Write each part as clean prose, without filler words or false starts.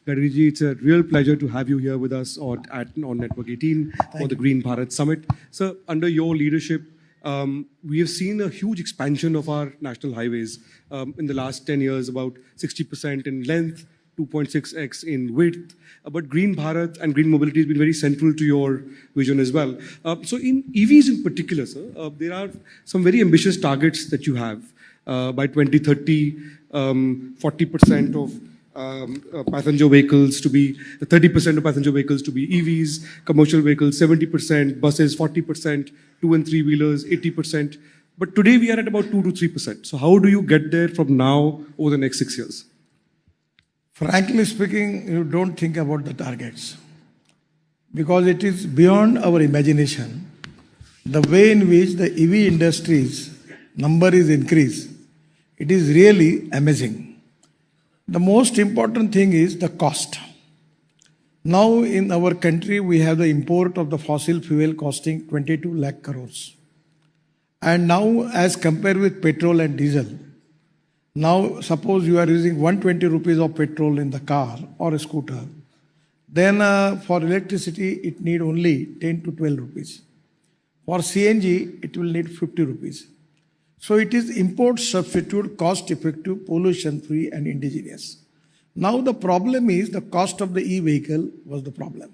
Gadri, it's a real pleasure to have you here with us on Network 18 for the Green Bharat Summit. Sir, under your leadership, we have seen a huge expansion of our national highways in the last 10 years, about 60% in length, 2.6x in width. But Green Bharat and green mobility has been very central to your vision as well. So in EVs in particular, sir, there are some very ambitious targets that you have. By 2030, 40% of passenger vehicles to be 30% of passenger vehicles to be EVs, commercial vehicles 70%, buses 40%, 2 and 3 wheelers 80%. But today we are at about 2 to 3%. So how do you get there from now over the next 6 years? Frankly speaking, you don't think about the targets because it is beyond our imagination. The way in which the EV industry's number is increased, it is really amazing. The most important thing is the cost. Now in our country, we have the import of the fossil fuel costing 22 lakh crores. And now as compared with petrol and diesel, now suppose you are using 120 rupees of petrol in the car or a scooter, then for electricity it need only 10 to 12 rupees. For CNG, it will need 50 rupees. So it is import substitute, cost effective, pollution free and indigenous. Now the problem is the cost of the e-vehicle was the problem.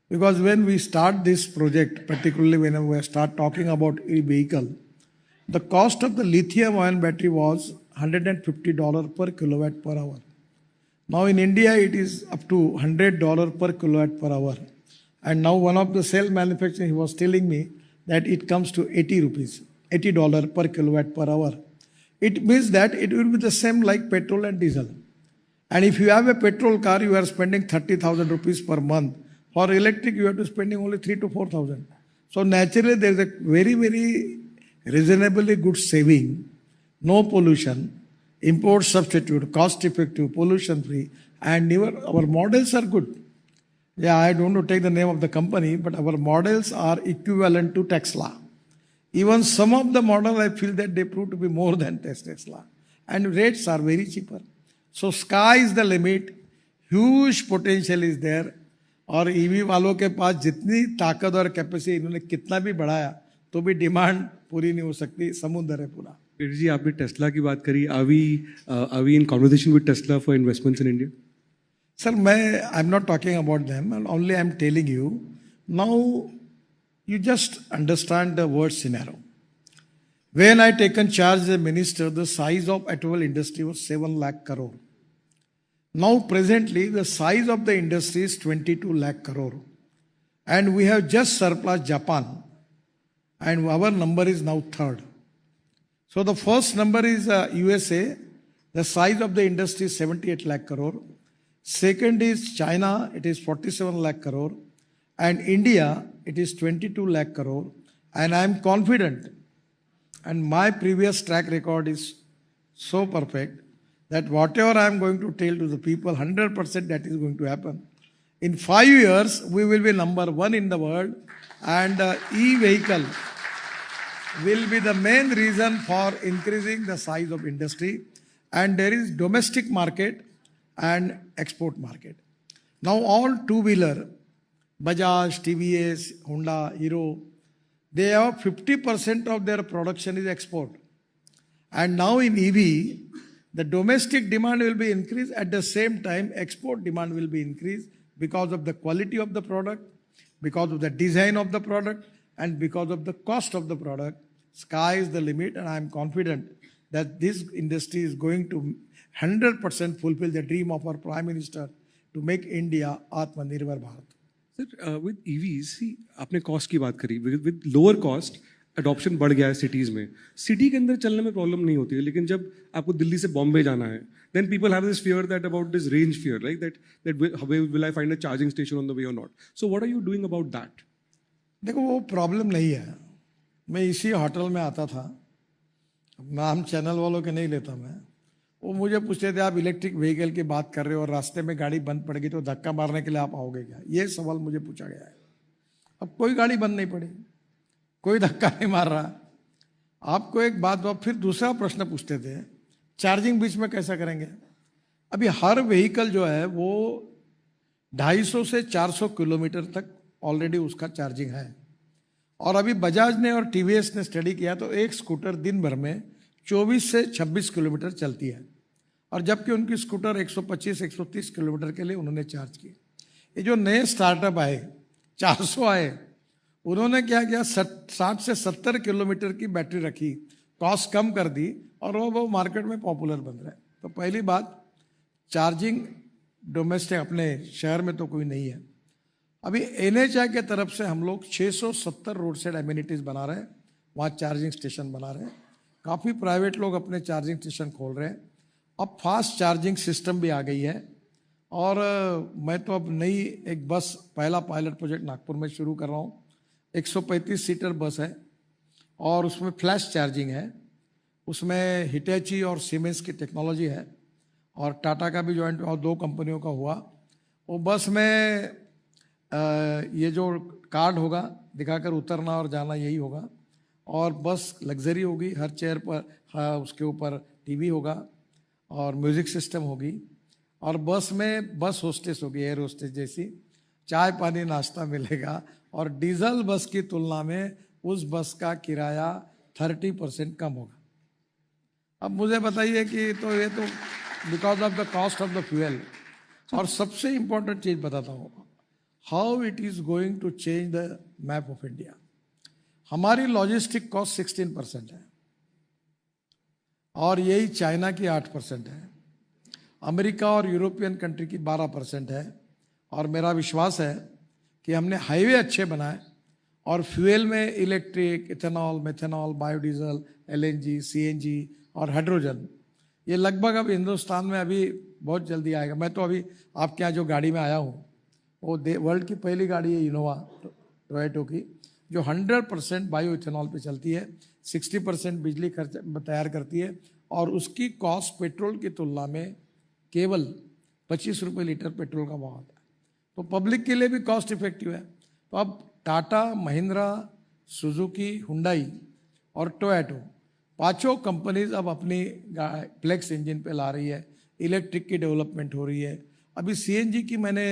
Because when we start this project, particularly when we start talking about e-vehicle, the cost of the lithium ion battery was $150 per kilowatt per hour. Now in India, it is up to $100 per kilowatt per hour. And now one of the cell manufacturers, he was telling me that it comes to 80 rupees. $80 per kilowatt per hour. It means that it will be the same like petrol and diesel. And if you have a petrol car, you are spending 30,000 rupees per month. For electric, you have to spending only 3 to 4,000. So naturally, there is a very, very reasonably good saving, no pollution, import substitute, cost effective, pollution free, and our models are good. Yeah, I don't want to take the name of the company, but our models are equivalent to Tesla. Even some of the model, I feel that they prove to be more than Tesla. And rates are very cheaper. So sky is the limit. Huge potential is there. और EV वालों के पास जितनी ताकत और capacity इन्होंने कितना भी बढ़ाया तो भी डिमांड पूरी नहीं हो सकती. समुद्र है पूरा. जी, आपने टेस्ला की बात करी. Are we in conversation with Tesla for investments in India? Sir, I'm not talking about them. Only I'm telling you. Now, you just understand the word scenario. When I taken charge as a minister, the size of automobile industry was 7 lakh crore. Now presently, the size of the industry is 22 lakh crore. And we have just surpassed Japan. And our number is now third. So the first number is USA. The size of the industry is 78 lakh crore. Second is China. It is 47 lakh crore. And India, it is 22 lakh crore. And I am confident, and my previous track record is so perfect, that whatever I am going to tell to the people, 100% that is going to happen. In 5 years, we will be number one in the world, and e-vehicle will be the main reason for increasing the size of industry. And there is domestic market and export market. Now all two-wheeler, Bajaj, TVS, Honda, Hero, they have 50% of their production is export. And now in EV, the domestic demand will be increased. At the same time, export demand will be increased because of the quality of the product, because of the design of the product, and because of the cost of the product. Sky is the limit, and I am confident that this industry is going to 100% fulfill the dream of our Prime Minister to make India Atmanirbhar Bharat. Sir, with EVs, see, आपने cost की बात करी. With lower cost, adoption बढ़ गया है cities में. City के अंदर चलने में problem नहीं होती है, लेकिन जब आपको दिल्ली से बॉम्बे जाना है, then people have this fear that about this range fear, right? That will I find a charging station on the way or not? So what are you doing about that? देखो वो प्रॉब्लम नहीं है. मैं इसी hotel में आता था. नाम चैनल वालों के नहीं लेता मैं. वो मुझे पूछते थे आप इलेक्ट्रिक व्हीकल की बात कर रहे हो और रास्ते में गाड़ी बंद पड़ गई तो धक्का मारने के लिए आप आओगे क्या? ये सवाल मुझे पूछा गया है. अब कोई गाड़ी बंद नहीं पड़ी, कोई धक्का नहीं मार रहा. आपको एक बात फिर दूसरा प्रश्न पूछते थे, चार्जिंग बीच में कैसा करेंगे? अभी हर व्हीकल जो है वो 250 से 400 किलोमीटर तक ऑलरेडी उसका चार्जिंग है। और अभी बजाज ने और टीवीएस ने स्टडी किया तो एक स्कूटर दिन भर में 24 से 26 किलोमीटर चलती है, और जबकि उनकी स्कूटर 125-130 किलोमीटर के लिए उन्होंने चार्ज की। ये जो नए स्टार्टअप आए 400 आए, उन्होंने क्या किया 60 से 70 किलोमीटर की बैटरी रखी, कॉस्ट कम कर दी, और वो मार्केट में पॉपुलर बन रहा है। तो पहली बात, चार्जिंग डोमेस्टिक अपने शहर में तो कोई नहीं है। अभी एनएचआई के तरफ से हम लोग 670 रोड साइड एमिनिटीज बना रहे हैं, वहाँ चार्जिंग स्टेशन बना रहे हैं। काफ़ी प्राइवेट लोग अपने चार्जिंग स्टेशन खोल रहे हैं। अब फास्ट चार्जिंग सिस्टम भी आ गई है, और मैं तो अब नई एक बस, पहला पायलट प्रोजेक्ट नागपुर में शुरू कर रहा हूँ। 135 सीटर बस है, और उसमें फ्लैश चार्जिंग है, उसमें हिटैची और सीमेंस की टेक्नोलॉजी है, और टाटा का भी जॉइंट और 2 कंपनियों का हुआ। वो बस में ये जो कार्ड होगा दिखाकर उतरना और जाना, यही होगा। और बस लग्जरी होगी, हर चेयर पर उसके ऊपर टीवी होगा और म्यूजिक सिस्टम होगी, और बस में बस होस्टेस होगी, एयर होस्टेस जैसी, चाय पानी नाश्ता मिलेगा, और डीजल बस की तुलना में उस बस का किराया 30% कम होगा। अब मुझे बताइए कि तो ये तो because of the cost of the fuel. और सबसे इंपॉर्टेंट चीज बताता हूँ, how it is going to change the map of India. हमारी लॉजिस्टिक कॉस्ट 16% है, और यही चाइना की 8% है, अमेरिका और यूरोपियन कंट्री की 12% है। और मेरा विश्वास है कि हमने हाईवे अच्छे बनाए, और फ्यूल में electric, ethanol, methanol, biodiesel, LNG, CNG और हाइड्रोजन, ये लगभग अब हिंदुस्तान में अभी बहुत जल्दी आएगा। मैं तो अभी आपके यहाँ जो गाड़ी में आया हूँ, वो वर्ल्ड की पहली गाड़ी है इनोवा टोयोटा की, जो 100% बायो इथेनॉल पे चलती है, 60% बिजली खर्च तैयार करती है, और उसकी कॉस्ट पेट्रोल की तुलना में केवल 25 रुपये लीटर पेट्रोल का भाव आता है। तो पब्लिक के लिए भी कॉस्ट इफेक्टिव है। तो अब टाटा, महिंद्रा, सुजुकी, हुंडई और टोयोटा, 5 कंपनीज अब अपनी फ्लेक्स इंजन पे ला रही है। इलेक्ट्रिक की डेवलपमेंट हो रही है। अभी सीएनजी की मैंने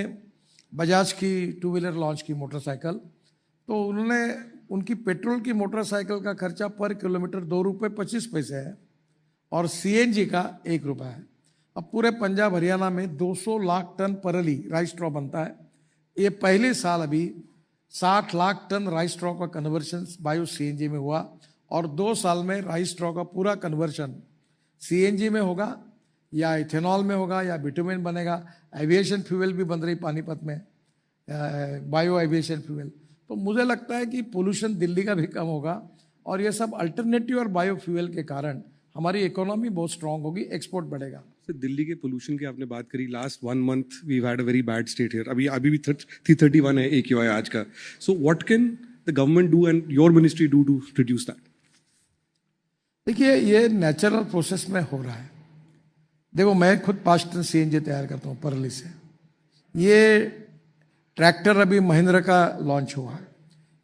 बजाज की 2 व्हीलर लॉन्च की मोटरसाइकिल, तो उन्होंने उनकी पेट्रोल की मोटरसाइकिल का खर्चा पर किलोमीटर 2 रुपये 25 पैसे है, और सीएनजी का 1 रुपया है। अब पूरे पंजाब हरियाणा में 200 लाख टन परली राइस स्ट्रॉ बनता है। ये पहले साल अभी 60 लाख टन राइस स्ट्रॉ का कन्वर्शन बायो सीएनजी में हुआ, और 2 साल में राइस स्ट्रॉ का पूरा कन्वर्शन सीएनजी में होगा, या इथेनॉल में होगा, या बिटुमेन बनेगा। एविएशन फ्यूल भी बन रही पानीपत में, बायो एविएशन फ्यूल। तो मुझे लगता है कि पोल्यूशन दिल्ली का भी कम होगा, और ये सब अल्टरनेटिव और बायो फ्यूल के कारण हमारी इकोनॉमी बहुत स्ट्रांग होगी, एक्सपोर्ट बढ़ेगा। सर, दिल्ली के पोल्यूशन की आपने बात करी, last 1 month we had a very bad state here. अभी भी 331 है AQI आज का। So what can the government do and your ministry do to reduce that? देखिए, ये नेचुरल प्रोसेस में हो रहा है। देखो, मैं खुद 5 टन सीएनजी तैयार करता हूँ परली से। ये ट्रैक्टर अभी महिंद्रा का लॉन्च हुआ है।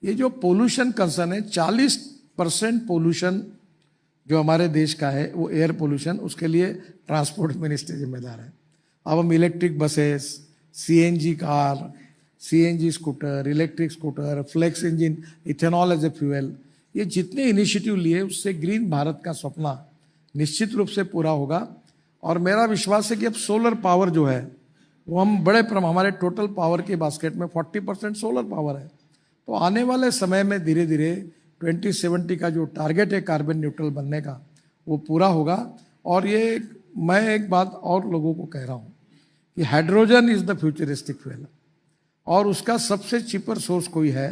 ये जो पोल्यूशन कंसर्न है, 40% पोल्यूशन जो हमारे देश का है वो एयर पोल्यूशन, उसके लिए ट्रांसपोर्ट मिनिस्ट्री जिम्मेदार है। अब हम electric buses, CNG car, CNG scooter, electric scooter, flex engine, ethanol as a fuel, ये जितने इनिशिएटिव लिए उससे ग्रीन भारत का सपना निश्चित रूप से पूरा होगा। और मेरा विश्वास है कि अब सोलर पावर जो है वो हम हमारे टोटल पावर के बास्केट में 40% सोलर पावर है। तो आने वाले समय में धीरे धीरे 2070 का जो टारगेट है कार्बन न्यूट्रल बनने का, वो पूरा होगा। और ये मैं एक बात और लोगों को कह रहा हूँ कि hydrogen is the futuristic fuel, और उसका सबसे चीपर सोर्स कोई है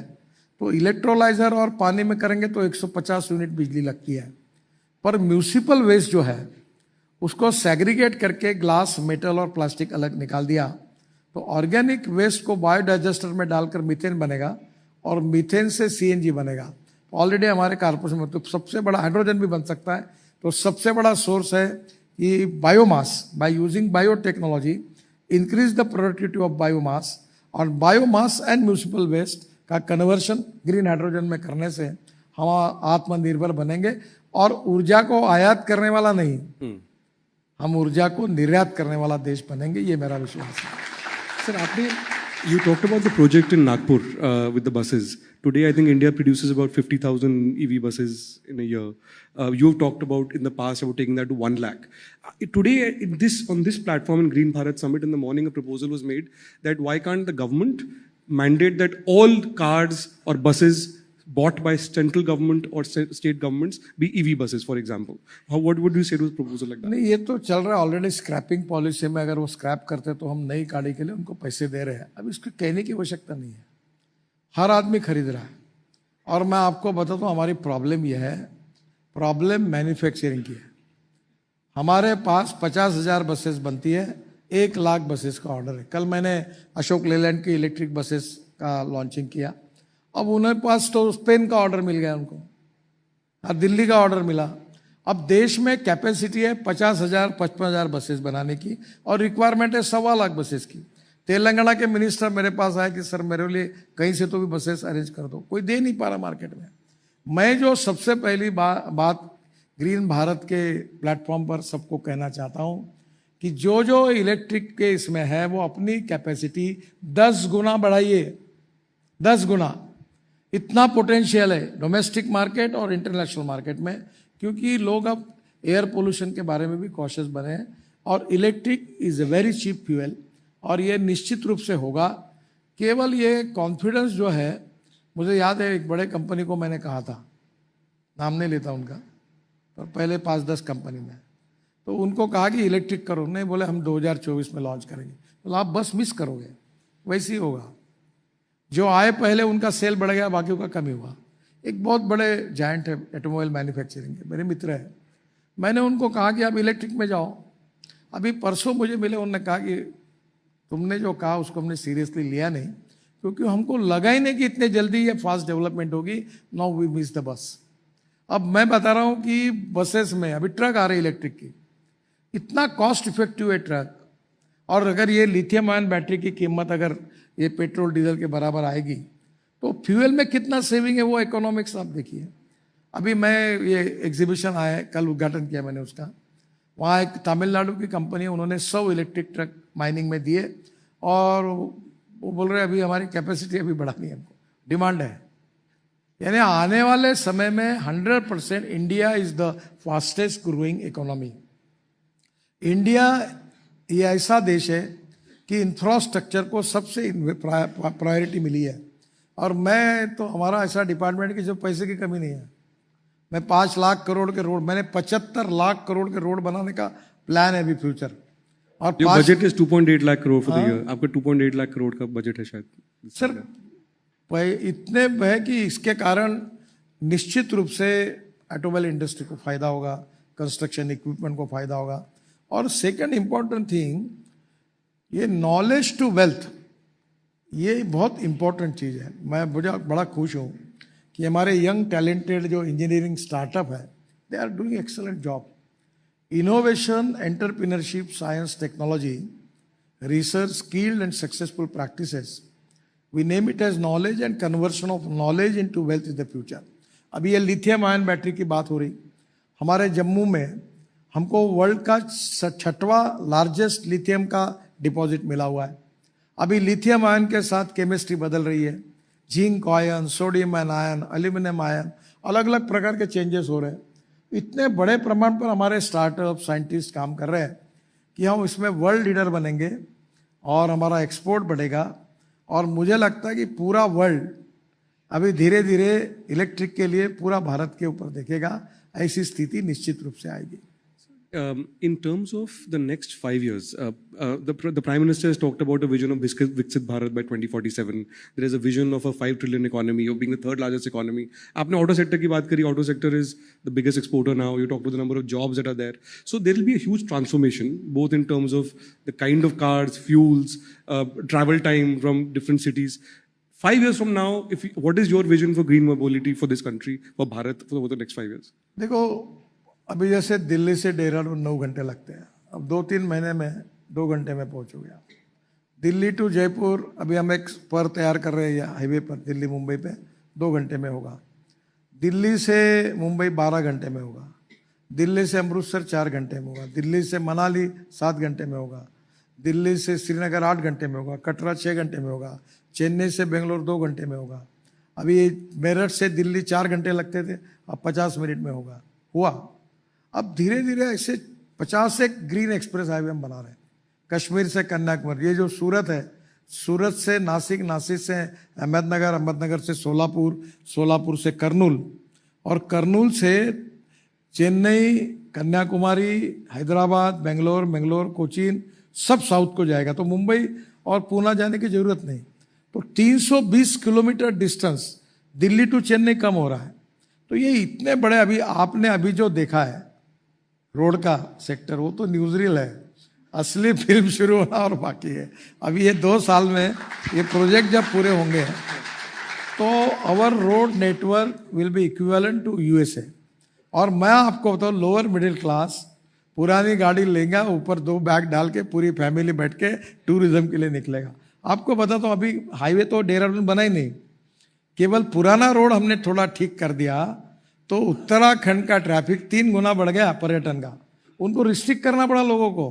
तो इलेक्ट्रोलाइजर और पानी में करेंगे तो 150 यूनिट बिजली लगती है। पर म्यूनिसिपल वेस्ट जो है उसको सेग्रीगेट करके ग्लास, मेटल और प्लास्टिक अलग निकाल दिया, तो ऑर्गेनिक वेस्ट को बायोडाइजेस्टर में डालकर मीथेन बनेगा, और मीथेन से सीएनजी बनेगा। ऑलरेडी हमारे कारपोरेशन में तो सबसे बड़ा हाइड्रोजन भी बन सकता है। तो सबसे बड़ा सोर्स है कि biomass, by using biotechnology increase the productivity of biomass, और बायोमास एंड म्यूनिसिपल वेस्ट का कन्वर्शन ग्रीन हाइड्रोजन में करने से हम आत्मनिर्भर बनेंगे, और ऊर्जा को आयात करने वाला नहीं, हम ऊर्जा को निर्यात करने वाला देश बनेंगे, ये मेरा विश्वास है। Sir, you talked about the project in Nagpur with the buses. Today, I think India produces about 50,000 EV buses in a year. You've talked about in the past about taking that to 1 lakh. Today, on this platform in Green Bharat Summit in the morning, a proposal was made that why can't the government mandate that all cars or buses bought by central government or state governments be EV buses, for example. What would you say to a proposal like that? नहीं, ये तो चल रहा है already. Scrapping policy में अगर वो scrap करते तो हम नई गाड़ी के लिए उनको पैसे दे रहे हैं। अब इसको कहने की आवश्यकता नहीं है, हर आदमी खरीद रहा है। और मैं आपको बताता हूँ हमारी प्रॉब्लम यह है, प्रॉब्लम मैन्युफैक्चरिंग की है। हमारे पास 50,000 बसेस बनती है, 1 लाख बसेस का ऑर्डर है। कल मैंने अशोक लेलैंड की इलेक्ट्रिक बसेस का लॉन्चिंग किया। अब उन्हें पास तो स्पेन का ऑर्डर मिल गया उनको, और दिल्ली का ऑर्डर मिला। अब देश में कैपेसिटी है 50,000 55,000 बसेस बनाने की, और रिक्वायरमेंट है 1.25 लाख बसेस की। तेलंगाना के मिनिस्टर मेरे पास आए कि सर मेरे लिए कहीं से तो भी बसेस अरेंज कर दो, कोई दे नहीं पा रहा मार्केट में। मैं जो सबसे पहली बात ग्रीन भारत के प्लेटफॉर्म पर सबको कहना चाहता हूं कि जो जो इलेक्ट्रिक के इसमें है वो अपनी कैपेसिटी 10 गुना बढ़ाइए, 10 गुना। इतना पोटेंशियल है डोमेस्टिक मार्केट और इंटरनेशनल मार्केट में, क्योंकि लोग अब एयर पोल्यूशन के बारे में भी कॉशियस बने हैं। और electric is a very cheap fuel, और ये निश्चित रूप से होगा। केवल ये कॉन्फिडेंस जो है, मुझे याद है एक बड़े कंपनी को मैंने कहा था, नाम नहीं लेता उनका, पर पहले 5-10 कंपनी में, तो उनको कहा कि इलेक्ट्रिक करो, नहीं बोले हम 2024 में लॉन्च करेंगे। तो आप बस मिस करोगे, वैसे ही होगा। जो आए पहले उनका सेल बढ़ गया, बाकियों का कमी हुआ। एक बहुत बड़े जायंट है ऑटोमोबाइल मैन्युफैक्चरिंग के, मेरे मित्र है। मैंने उनको कहा कि आप इलेक्ट्रिक में जाओ। अभी परसों मुझे मिले, उन्होंने कहा कि तुमने जो कहा उसको हमने सीरियसली लिया नहीं, क्योंकि हमको लगा ही नहीं कि इतने जल्दी ये फास्ट डेवलपमेंट होगी। Now we miss the bus. अब मैं बता रहा हूँ कि बसेस में अभी ट्रक आ रहे इलेक्ट्रिक की, इतना कॉस्ट इफेक्टिव है ट्रक। और अगर ये लिथियम आयन बैटरी की कीमत अगर ये पेट्रोल डीजल के बराबर आएगी तो फ्यूल में कितना सेविंग है, वो इकोनॉमिक्स आप देखिए। अभी मैं ये एग्जीबिशन आया है, कल उद्घाटन किया मैंने उसका। वहाँ एक तमिलनाडु की कंपनी है, उन्होंने 100 इलेक्ट्रिक ट्रक माइनिंग में दिए, और वो बोल रहे अभी हमारी कैपेसिटी अभी बढ़ानी है, हमको डिमांड है। यानी आने वाले समय में 100% India is the fastest growing economy. India ये ऐसा देश है कि इंफ्रास्ट्रक्चर को सबसे प्रायोरिटी मिली है। और मैं तो, हमारा ऐसा डिपार्टमेंट की जो पैसे की कमी नहीं है। मैं 5 लाख करोड़ के रोड, मैंने 75 लाख करोड़ के रोड बनाने का प्लान है अभी फ्यूचर। और budget is 2.8 lakh crore for the year. आपका 2.8 लाख करोड़ का बजट है शायद। सर इतने है कि इसके कारण निश्चित रूप से ऑटोमोबाइल इंडस्ट्री को फायदा होगा, कंस्ट्रक्शन इक्विपमेंट को फायदा होगा। और सेकंड इंपॉर्टेंट थिंग, ये नॉलेज टू वेल्थ, ये बहुत इंपॉर्टेंट चीज़ है। मैं मुझे बड़ा खुश हूँ कि हमारे यंग टैलेंटेड जो इंजीनियरिंग स्टार्टअप है, they are doing excellent job. Innovation, entrepreneurship, science, technology, research, skilled and successful practices, we name it as knowledge and conversion of knowledge into wealth is the future. अभी ये lithium ion battery की बात हो रही, हमारे जम्मू में हमको world का 6वां लार्जेस्ट लिथियम का डिपॉजिट मिला हुआ है। अभी लिथियम आयन के साथ केमिस्ट्री बदल रही है, zinc ion, sodium ion, aluminium ion, अलग अलग प्रकार के चेंजेस हो रहे हैं। इतने बड़े प्रमाण पर हमारे स्टार्टअप साइंटिस्ट काम कर रहे हैं कि हम इसमें वर्ल्ड लीडर बनेंगे और हमारा एक्सपोर्ट बढ़ेगा। और मुझे लगता है कि पूरा वर्ल्ड अभी धीरे धीरे इलेक्ट्रिक के लिए पूरा भारत के ऊपर देखेगा। ऐसी स्थिति निश्चित रूप से आएगी। In terms of the next 5 years, the Prime Minister has talked about a vision of Viksit Bharat by 2047. There is a vision of a 5 trillion economy, of being the 3rd largest economy. आपने auto sector की बात करी, auto sector is the biggest exporter now. You talked about the number of jobs that are there. So there will be a huge transformation, both in terms of the kind of cars, fuels, travel time from different cities. 5 years from now, what is your vision for green mobility for this country, for Bharat, for the next 5 years? देखो, अभी जैसे दिल्ली से देहरादून 9 घंटे लगते हैं, अब 2-3 महीने में 2 घंटे में पहुंचोगे आप। दिल्ली टू जयपुर अभी हम एक पर तैयार कर रहे हैं हाईवे पर, दिल्ली मुंबई पे 2 घंटे में होगा। दिल्ली से मुंबई 12 घंटे में होगा। दिल्ली से अमृतसर 4 घंटे में होगा, दिल्ली से मनाली 7 घंटे में होगा, दिल्ली से श्रीनगर 8 घंटे में होगा, कटरा 6 घंटे में होगा, चेन्नई से बेंगलोर 2 घंटे में होगा। अभी मेरठ से दिल्ली 4 घंटे लगते थे, अब 50 मिनट में हुआ। अब धीरे धीरे ऐसे 50 से ग्रीन एक्सप्रेस हाईवे हम बना रहे हैं। कश्मीर से कन्याकुमारी, ये जो सूरत है, सूरत से नासिक, नासिक से अहमदनगर, अहमदनगर से सोलापुर, सोलापुर से करनूल, और करनूल से चेन्नई, कन्याकुमारी, हैदराबाद, बेंगलोर, बेंगलोर, कोचीन, सब साउथ को जाएगा। तो मुंबई और पूना जाने की जरूरत नहीं। तो 320 kilometre distance Delhi to Chennai कम हो रहा है। तो ये इतने बड़े, आपने अभी जो देखा है रोड का सेक्टर, वो तो न्यूज़रील है। असली फिल्म शुरू होना और बाकी है। अभी ये 2 साल में ये प्रोजेक्ट जब पूरे होंगे तो our road network will be equivalent to USA. और मैं आपको बताऊँ, लोअर मिडिल क्लास पुरानी गाड़ी लेगा, ऊपर 2 बैग डाल के पूरी फैमिली बैठ के टूरिज्म के लिए निकलेगा। आपको बताता हूँ, अभी हाईवे तो देहरादून बना ही नहीं, केवल पुराना रोड हमने थोड़ा ठीक कर दिया तो उत्तराखंड का ट्रैफिक 3 गुना बढ़ गया पर्यटन का। उनको रिस्ट्रिक्ट करना पड़ा लोगों को।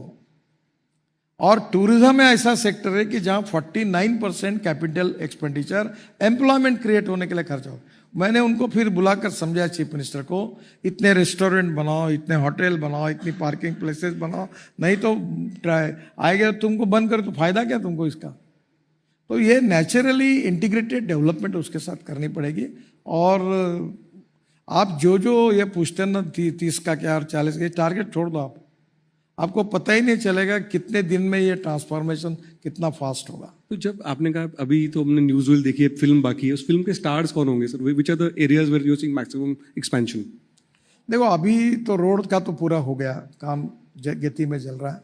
और टूरिज्म में ऐसा सेक्टर है कि जहां 49% कैपिटल एक्सपेंडिचर एम्प्लॉयमेंट क्रिएट होने के लिए खर्च हो। मैंने उनको फिर बुलाकर समझाया, चीफ मिनिस्टर को, इतने रेस्टोरेंट बनाओ, इतने होटल बनाओ, इतनी पार्किंग प्लेसेस बनाओ, नहीं तो आएगा तुमको बंद करो तो फायदा क्या तुमको इसका। तो ये नेचुरली इंटीग्रेटेड डेवलपमेंट उसके साथ करनी पड़ेगी। और आप जो ये पूछते हैं ना 30 का क्या और 40 का, टारगेट छोड़ दो आप, आपको पता ही नहीं चलेगा कितने दिन में ये ट्रांसफॉर्मेशन कितना फास्ट होगा। तो जब आपने कहा, अभी तो हमने न्यूज़विल देखी है, फिल्म बाकी है, उस फिल्म के स्टार्स कौन होंगे sir? Which are the areas where you seeing maximum expansion? देखो, अभी तो रोड का तो पूरा हो गया काम, गति में चल रहा है।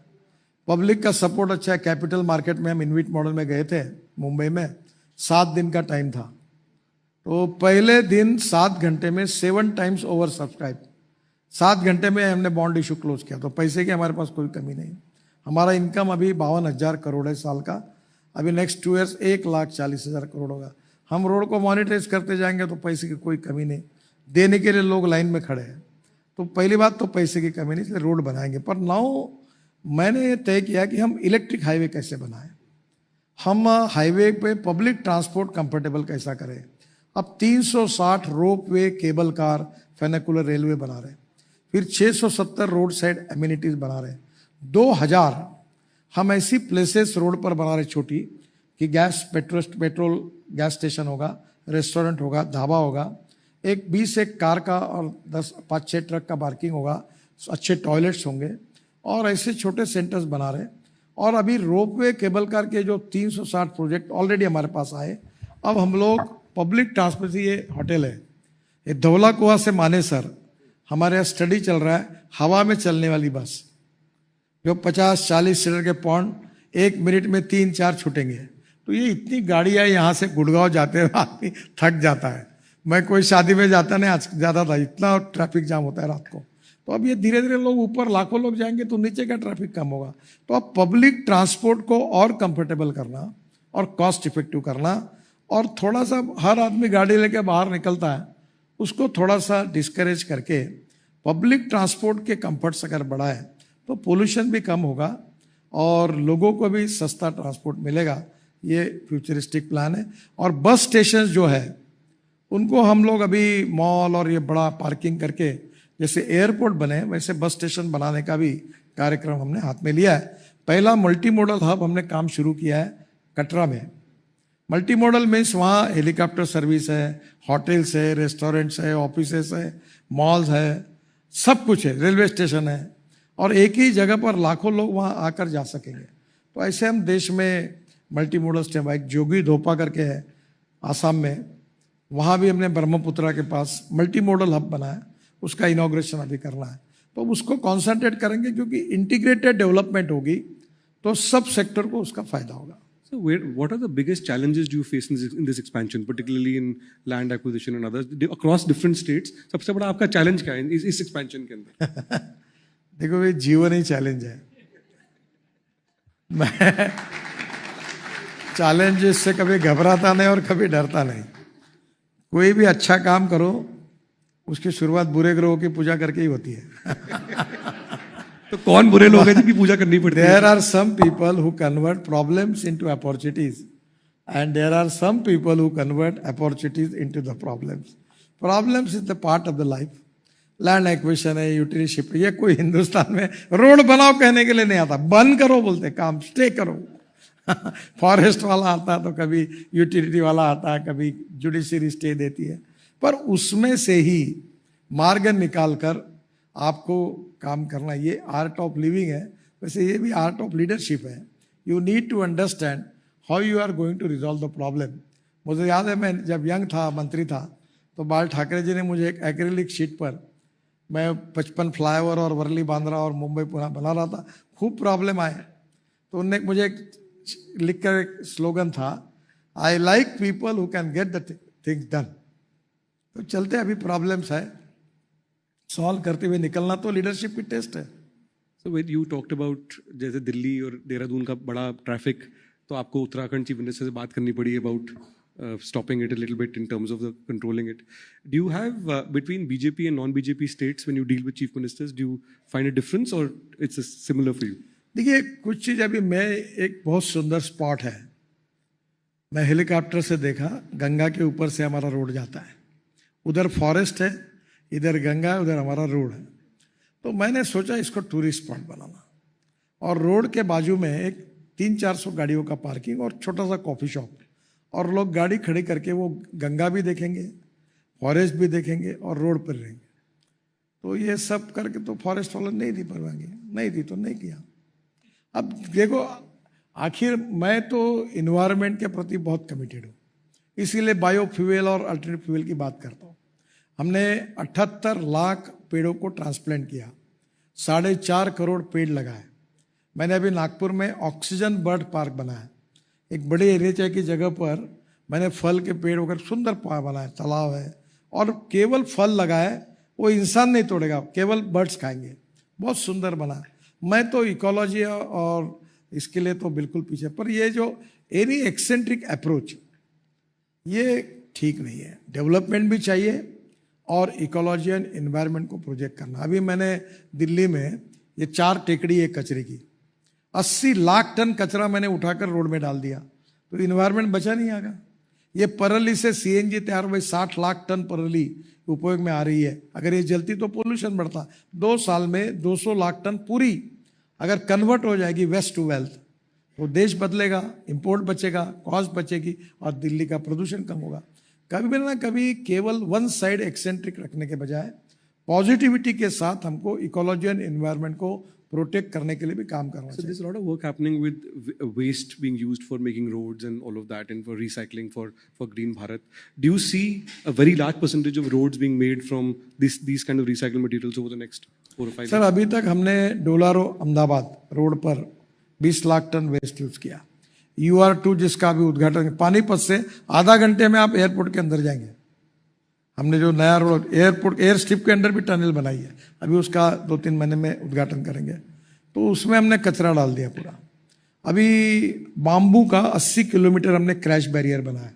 पब्लिक का सपोर्ट अच्छा है। कैपिटल मार्केट में हम इनविट मॉडल में गए थे मुंबई में, 7 दिन का टाइम था। तो पहले दिन 7 घंटे में 7 टाइम्स ओवर सब्सक्राइब, 7 घंटे में हमने बॉन्ड इशू क्लोज किया। तो पैसे की हमारे पास कोई कमी नहीं। हमारा इनकम अभी 52,000 करोड़ है साल का। अभी नेक्स्ट 2 ईयर्स 1,40,000 करोड़ होगा। हम रोड को मॉनिटराइज करते जाएंगे तो पैसे की कोई कमी नहीं। देने के लिए लोग लाइन में खड़े हैं। तो पहली बात तो पैसे की कमी नहीं, इसलिए रोड बनाएंगे। पर नाउ मैंने ये तय किया कि हम इलेक्ट्रिक हाईवे कैसे बनाएं, हम हाईवे पे पब्लिक ट्रांसपोर्ट कंफर्टेबल कैसा करें। अब 360 रोप वे, केबल कार, फेनिकुलर रेलवे बना रहे हैं। फिर 670 रोड साइड एमिनिटीज बना रहे हैं। 2000 हम ऐसी प्लेसेस रोड पर बना रहे छोटी कि पेट्रोल गैस स्टेशन होगा, रेस्टोरेंट होगा, ढाबा होगा, एक 20 एक कार का और 5-6 ट्रक का पार्किंग होगा, अच्छे टॉयलेट्स होंगे, और ऐसे छोटे सेंटर्स बना रहे। और अभी रोपवे, केबल कार के जो 360 प्रोजेक्ट ऑलरेडी हमारे पास आए। अब हम लोग पब्लिक ट्रांसपोर्ट, ये होटल है, ये धौला कुआं से मानेसर, हमारे यहाँ स्टडी चल रहा है, हवा में चलने वाली बस जो 50-40 सीटर के पॉइंट 1 मिनट में 3-4 छूटेंगे। तो ये इतनी गाड़ियाँ यहाँ से गुड़गांव जाते हुए आदमी थक जाता है। मैं कोई शादी में जाता नहीं, आज ज़्यादा था, इतना ट्रैफिक जाम होता है रात को। तो अब ये धीरे धीरे लोग ऊपर लाखों लोग जाएंगे तो नीचे का ट्रैफिक कम होगा। तो अब पब्लिक ट्रांसपोर्ट को और कंफर्टेबल करना और कॉस्ट इफेक्टिव करना, और थोड़ा सा हर आदमी गाड़ी लेके बाहर निकलता है उसको थोड़ा सा डिस्करेज करके पब्लिक ट्रांसपोर्ट के कंफर्ट्स अगर बढ़ाए तो पोल्यूशन भी कम होगा और लोगों को भी सस्ता ट्रांसपोर्ट मिलेगा। ये फ्यूचरिस्टिक प्लान है। और बस स्टेशन जो है उनको हम लोग अभी मॉल और ये बड़ा पार्किंग करके, जैसे एयरपोर्ट बने वैसे बस स्टेशन बनाने का भी कार्यक्रम हमने हाथ में लिया है। पहला मल्टी मॉडल हब हमने काम शुरू किया है कटरा में। मल्टी मॉडल मीन्स वहाँ हेलीकॉप्टर सर्विस है, होटल्स है, रेस्टोरेंट्स है, ऑफिसेस है, मॉल्स है, सब कुछ है, रेलवे स्टेशन है, और एक ही जगह पर लाखों लोग वहाँ आकर जा सकेंगे। तो ऐसे हम देश में मल्टी मॉडल स्टेशन, एक जोगी धोपा करके है आसाम में, वहाँ भी हमने ब्रह्मपुत्रा के पास मल्टी मॉडल हब बनाया, उसका इनॉग्रेशन अभी करना है। तो उसको कॉन्सेंट्रेट करेंगे क्योंकि इंटीग्रेटेड डेवलपमेंट होगी तो सब सेक्टर को उसका फायदा होगा। So what are the biggest challenges do you face in this expansion, particularly in land acquisition and others across different states? सबसे बड़ा आपका चैलेंज क्या है इस एक्सपेंशन के अंदर? देखो, ये जीवन ही चैलेंज है। मैं चैलेंज से कभी घबराता नहीं और कभी डरता नहीं। कोई भी अच्छा काम करो उसकी शुरुआत बुरे ग्रहों की पूजा करके ही होती है. तो कौन बुरे लोग हैं जिनकी पूजा करनी पड़ती है? There are some people who convert problems into opportunities, and there are some people who convert opportunities into the problems. Problems is the part of the life. Land acquisition है, यूटिलिटी, ये कोई हिंदुस्तान में रोड बनाओ कहने के लिए नहीं आता, बंद करो बोलते हैं, काम स्टे करो. फॉरेस्ट वाला आता है तो कभी यूटिलिटी वाला आता है, कभी जुडिशरी स्टे देती है, पर उसमें से ही मार्ग निकाल कर आपको काम करना, ये आर्ट ऑफ लिविंग है. वैसे ये भी आर्ट ऑफ लीडरशिप है. You need to understand how you are going to resolve the problem. मुझे याद है, मैं जब यंग था, मंत्री था, तो बाल ठाकरे जी ने मुझे एक एक्रिलिक शीट पर, मैं 55 फ्लाईओवर और वर्ली बांद्रा और मुंबई पुणे बना रहा था, खूब प्रॉब्लम आए, तो उनने मुझे लिख कर एक स्लोगन था, I like people who can get the things done. तो चलते अभी प्रॉब्लम्स है, सॉल्व करते हुए निकलना तो लीडरशिप की टेस्ट है. So when you talked about जैसे दिल्ली और देहरादून का बड़ा ट्रैफिक, तो आपको उत्तराखंड चीफ मिनिस्टर से बात करनी पड़ी about stopping it a little bit in terms of the controlling it. Do you have between BJP and non-BJP states when you deal with chief ministers, do you find a difference or it's a similar for you? देखिए, कुछ चीज अभी मैं, एक बहुत सुंदर spot है, मैं हेलीकॉप्टर से देखा, गंगा के ऊपर से हमारा रोड जाता है, उधर फॉरेस्ट है, इधर गंगा है, उधर हमारा रोड है. तो मैंने सोचा इसको टूरिस्ट स्पॉट बनाना, और रोड के बाजू में एक 300-400 गाड़ियों का पार्किंग और छोटा सा कॉफी शॉप, और लोग गाड़ी खड़ी करके वो गंगा भी देखेंगे, फॉरेस्ट भी देखेंगे और रोड पर रहेंगे. तो ये सब करके तो फॉरेस्ट वाले नहीं दी परवानगी, नहीं दी तो नहीं किया. अब देखो, आखिर मैं तो इन्वायरमेंट के प्रति बहुत कमिटेड हूँ, इसीलिए बायोफ्यूल और अल्टरनेटिव फ्यूल की बात करता हूँ. हमने 78 लाख पेड़ों को ट्रांसप्लांट किया, 4.5 करोड़ पेड़ लगाए. मैंने अभी नागपुर में ऑक्सीजन बर्ड पार्क बनाया, एक बड़े एरिया की जगह पर मैंने फल के पेड़ वगैरह सुंदर बनाए, तालाब है, और केवल फल लगाए, वो इंसान नहीं तोड़ेगा, केवल बर्ड्स खाएंगे, बहुत सुंदर बना. मैं तो इकोलॉजी और इसके लिए तो बिल्कुल पीछे, पर ये जो एनी एक्सेंट्रिक अप्रोच, ये ठीक नहीं है. डेवलपमेंट भी चाहिए और इकोलॉजी एंड एनवायरनमेंट को प्रोजेक्ट करना. अभी मैंने दिल्ली में ये 4 टेकड़ी है कचरे की, 80 लाख टन कचरा मैंने उठाकर रोड में डाल दिया, तो इन्वायरमेंट बचा नहीं आगा. ये परली से सीएनजी तैयार हुई, 60 लाख टन परली उपयोग में आ रही है. अगर ये जलती तो पोल्यूशन बढ़ता. 2 साल में 200 लाख टन पूरी अगर कन्वर्ट हो जाएगी वेस्ट टू वेल्थ, तो देश बदलेगा, इंपोर्ट बचेगा, कॉस्ट बचेगी और दिल्ली का प्रदूषण कम होगा. कभी ना कभी केवल वन साइड एक्सेंट्रिक रखने के बजाय पॉजिटिविटी के साथ हमको इकोलॉजी एंड एनवायरनमेंट को प्रोटेक्ट करने के लिए भी काम करना चाहिए. So there's a lot of work happening with waste being used for making roads and all of that, and for recycling for Green Bharat. Do you see a very large percentage of roads being made from these kind of recycled materials over the next 4 or 5 years? Sir, अभी तक हमने डोलारो Ahmedabad road पर 20 lakh ton waste use किया. UR2 जिसका अभी उद्घाटन, पानीपत से आधा घंटे में आप एयरपोर्ट के अंदर जाएंगे. हमने जो नया रोड एयरपोर्ट एयर स्ट्रिप के अंदर भी टनल बनाई है, अभी उसका 2-3 महीने में उद्घाटन करेंगे. तो उसमें हमने कचरा डाल दिया पूरा. अभी बाम्बू का 80 किलोमीटर हमने क्रैश बैरियर बनाया.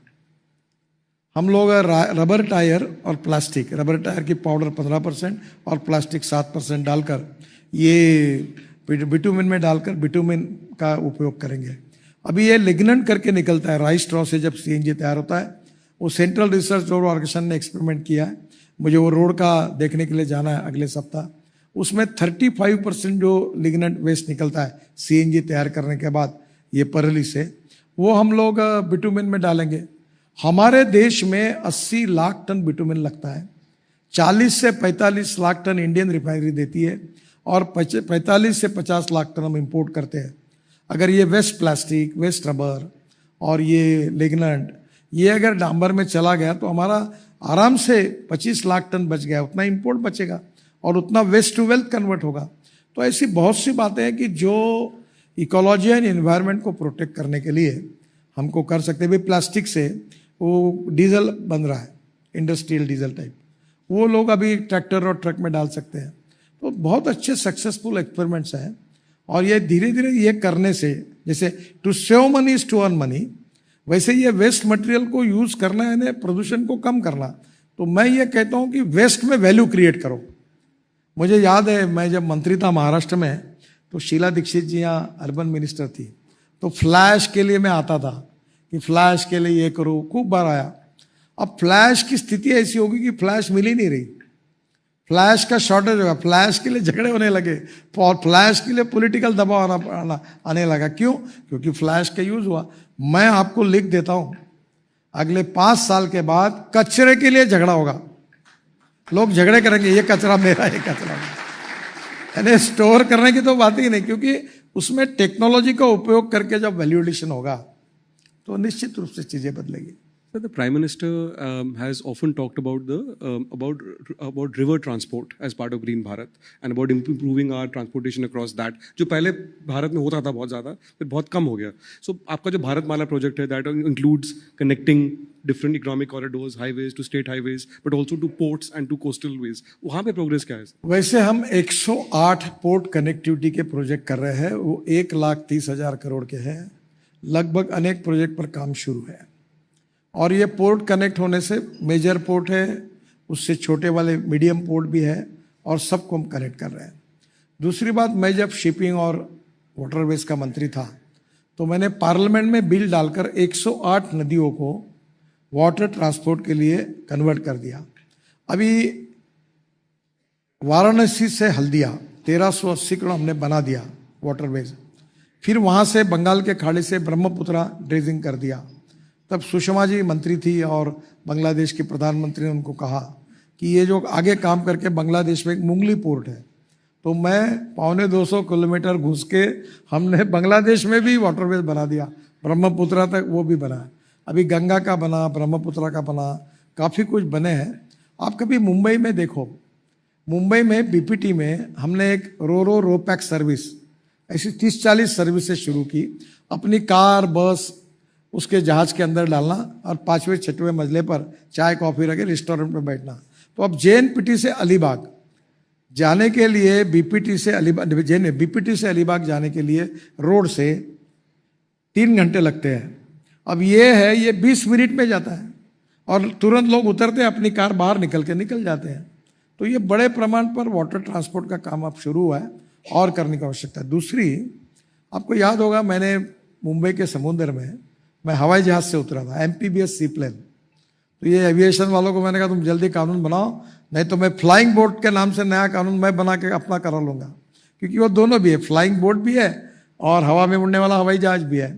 हम लोग रबर टायर और प्लास्टिक, रबर टायर की पाउडर 15% और प्लास्टिक 7% डालकर, ये बिटुमिन में डालकर बिटुमिन का उपयोग करेंगे. अभी ये लिग्नेंट करके निकलता है राइस स्ट्रॉ से, जब सीएनजी तैयार होता है. वो सेंट्रल रिसर्च ऑर्गेनाइजेशन ने एक्सपेरिमेंट किया है, मुझे वो रोड का देखने के लिए जाना है अगले सप्ताह. उसमें 35% जो लिग्नेंट वेस्ट निकलता है सीएनजी तैयार करने के बाद ये परली से, वो हम लोग बिटुमिन में डालेंगे. हमारे देश में 80 लाख टन बिटुमिन लगता है, 40 से 45 लाख टन इंडियन रिफाइनरी देती है, और 45 से 50 लाख टन हम इंपोर्ट करते हैं. अगर ये वेस्ट प्लास्टिक, वेस्ट रबर और ये लिग्नेंट, ये अगर डांबर में चला गया तो हमारा आराम से 25 लाख टन बच गया, उतना इंपोर्ट बचेगा और उतना वेस्ट टू वेल्थ कन्वर्ट होगा. तो ऐसी बहुत सी बातें हैं कि जो इकोलॉजी एंड एनवायरनमेंट को प्रोटेक्ट करने के लिए हमको कर सकते हैं. भाई प्लास्टिक से वो डीजल बन रहा है, इंडस्ट्रियल डीजल टाइप, वो लोग अभी ट्रैक्टर और ट्रक में डाल सकते हैं. तो बहुत अच्छे सक्सेसफुल एक्सपेरिमेंट्स हैं, और ये धीरे धीरे ये करने से, जैसे to save money is to earn money, वैसे ये वेस्ट मटेरियल को यूज करना है, प्रदूषण को कम करना. तो मैं ये कहता हूं कि वेस्ट में वैल्यू क्रिएट करो। मुझे याद है मैं जब मंत्री था महाराष्ट्र में, तो शीला दीक्षित जी यहाँ अर्बन मिनिस्टर थी, तो फ्लैश के लिए मैं आता था कि फ्लैश के लिए ये करो, खूब बार आया। अब फ्लैश की स्थिति ऐसी होगी कि फ्लैश मिल ही नहीं रही, फ्लैश का शॉर्टेज होगा, फ्लैश के लिए झगड़े होने लगे और फ्लैश के लिए पॉलिटिकल दबाव आने लगा। क्यों? क्योंकि फ्लैश का यूज हुआ। मैं आपको लिख देता हूं, अगले 5 साल के बाद कचरे के लिए झगड़ा होगा, लोग झगड़े करेंगे, ये कचरा मेरा, ये कचरा मेरा। यानी स्टोर करने की तो बात ही नहीं, क्योंकि उसमें टेक्नोलॉजी का उपयोग करके जब वैल्यू एडिशन होगा तो निश्चित रूप से चीजें बदलेगी। So the Prime Minister has often talked about about river transport as part of Green Bharat and about improving our transportation across that, जो पहले भारत में होता था बहुत ज़्यादा, फिर बहुत कम हो गया। So आपका जो भारतमाला project है, that includes connecting different economic corridors, highways to state highways, but also to ports and to coastal ways. वहाँ पे progress क्या है? वैसे हम 108 पोर्ट कनेक्टिविटी के प्रोजेक्ट कर रहे हैं, वो 1,30,000 करोड़ के हैं। लगभग अनेक प्रोजेक्ट पर काम शुरू है, और ये पोर्ट कनेक्ट होने से मेजर पोर्ट है, उससे छोटे वाले मीडियम पोर्ट भी है, और सबको हम कनेक्ट कर रहे हैं। दूसरी बात, मैं जब शिपिंग और वाटरवेज का मंत्री था, तो मैंने पार्लियामेंट में बिल डालकर 108 नदियों को वाटर ट्रांसपोर्ट के लिए कन्वर्ट कर दिया। अभी वाराणसी से हल्दिया 1380 किलो हमने बना दिया वाटरवेज, फिर वहाँ से बंगाल के खाड़ी से ब्रह्मपुत्रा ड्रेजिंग कर दिया। तब सुषमा जी मंत्री थी और बांग्लादेश के प्रधानमंत्री ने उनको कहा कि ये जो आगे काम करके बांग्लादेश में एक मुंगली पोर्ट है, तो मैं 250 किलोमीटर घुस के हमने बांग्लादेश में भी वाटरवेज बना दिया, ब्रह्मपुत्रा तक वो भी बना। अभी गंगा का बना, ब्रह्मपुत्रा का बना, काफ़ी कुछ बने हैं। आप कभी मुंबई में देखो, मुंबई में बीपीटी में हमने एक रो पैक सर्विस, ऐसी 30-40 सर्विसेज शुरू की। अपनी कार, बस उसके जहाज के अंदर डालना और 5वें 6वें मंजिले पर चाय कॉफ़ी रखे रेस्टोरेंट में बैठना। तो अब JNPT से अलीबाग जाने के लिए, बीपीटी से अलीबाग जाने के लिए रोड से 3 घंटे लगते हैं। अब ये 20 मिनट में जाता है, और तुरंत लोग उतरते हैं, अपनी कार बाहर निकल जाते हैं। तो ये बड़े प्रमाण पर वाटर ट्रांसपोर्ट का काम अब शुरू हुआ है, और करने की आवश्यकता है। दूसरी, आपको याद होगा मैंने मुंबई के समुद्र में मैं हवाई जहाज से उतरा था, एमपीबीएस सी प्लेन। तो ये एविएशन वालों को मैंने कहा तुम जल्दी कानून बनाओ, नहीं तो मैं फ्लाइंग बोट के नाम से नया कानून मैं बना के अपना करा लूँगा, क्योंकि वो दोनों भी है, फ्लाइंग बोट भी है और हवा में उड़ने वाला हवाई जहाज भी है।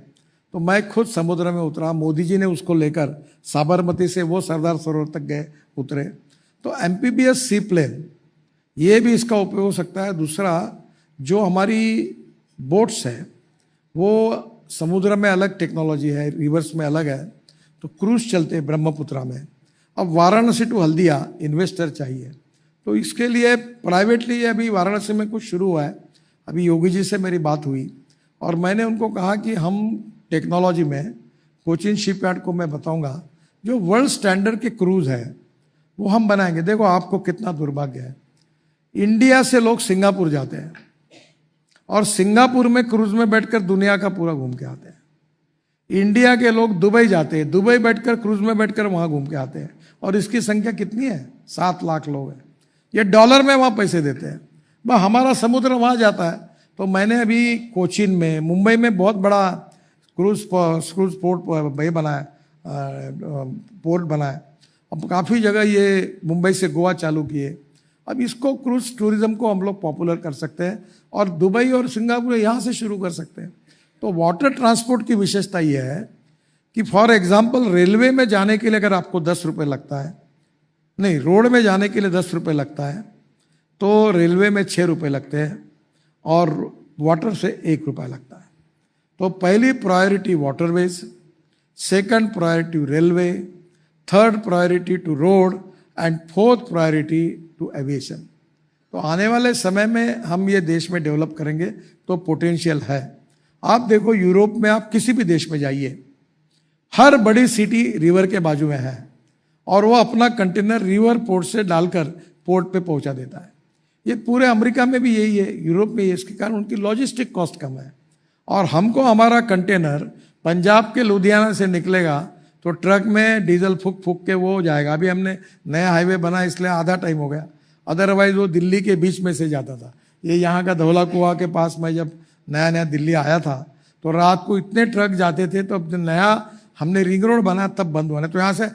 तो मैं खुद समुद्र में उतरा, मोदी जी ने उसको लेकर साबरमती से वो सरदार सरोवर तक गए, उतरे। तो एमपीबीएस सी प्लेन, ये भी इसका उपयोग हो सकता है। दूसरा, जो हमारी बोट्स है वो समुद्र में अलग टेक्नोलॉजी है, रिवर्स में अलग है, तो क्रूज चलते हैं ब्रह्मपुत्रा में। अब वाराणसी टू हल्दिया इन्वेस्टर चाहिए, तो इसके लिए प्राइवेटली अभी वाराणसी में कुछ शुरू हुआ है। अभी योगी जी से मेरी बात हुई और मैंने उनको कहा कि हम टेक्नोलॉजी में कोचिन शिपयार्ड को मैं बताऊंगा, जो वर्ल्ड स्टैंडर्ड के क्रूज है वो हम बनाएंगे। देखो आपको कितना दुर्भाग्य है, इंडिया से लोग सिंगापुर जाते हैं और सिंगापुर में क्रूज में बैठकर दुनिया का पूरा घूम के आते हैं। इंडिया के लोग दुबई जाते हैं, दुबई बैठकर क्रूज में बैठकर वहां घूम के आते हैं, और इसकी संख्या कितनी है? 7 लाख लोग हैं। ये डॉलर में वहां पैसे देते हैं, वह हमारा समुद्र वहां जाता है। तो मैंने अभी कोचीन में, मुंबई में बहुत बड़ा क्रूज पोर्ट ये बनाया, पोर्ट बनाया। अब काफ़ी जगह ये मुंबई से गोवा चालू किए। अब इसको क्रूज टूरिज्म को हम लोग पॉपुलर कर सकते हैं, और दुबई और सिंगापुर यहाँ से शुरू कर सकते हैं। तो वाटर ट्रांसपोर्ट की विशेषता यह है कि फॉर एग्जांपल रेलवे में जाने के लिए अगर आपको 10 रुपये लगता है, नहीं रोड में जाने के लिए 10 रुपये लगता है, तो रेलवे में 6 रुपये लगते हैं और वाटर से 1 रुपया लगता है। तो पहली priority waterways, second priority railway, third priority to road and fourth priority to aviation. तो आने वाले समय में हम ये देश में डेवलप करेंगे तो पोटेंशियल है। आप देखो यूरोप में, आप किसी भी देश में जाइए, हर बड़ी सिटी रिवर के बाजू में है और वो अपना कंटेनर रिवर पोर्ट से डालकर पोर्ट पे पहुंचा देता है। ये पूरे अमेरिका में भी यही है, यूरोप में, इसके कारण उनकी लॉजिस्टिक कॉस्ट कम है। और हमको हमारा कंटेनर पंजाब के लुधियाना से निकलेगा तो ट्रक में डीजल फूक फूक के वो हो जाएगा। अभी हमने नया हाईवे बना इसलिए आधा टाइम हो गया, अदरवाइज वो दिल्ली के बीच में से जाता था। ये यहाँ का धौला कुआं के पास में जब नया नया दिल्ली आया था तो रात को इतने ट्रक जाते थे, तो अब जब नया हमने रिंग रोड बनाया तब बंद हुआ, तो यहाँ से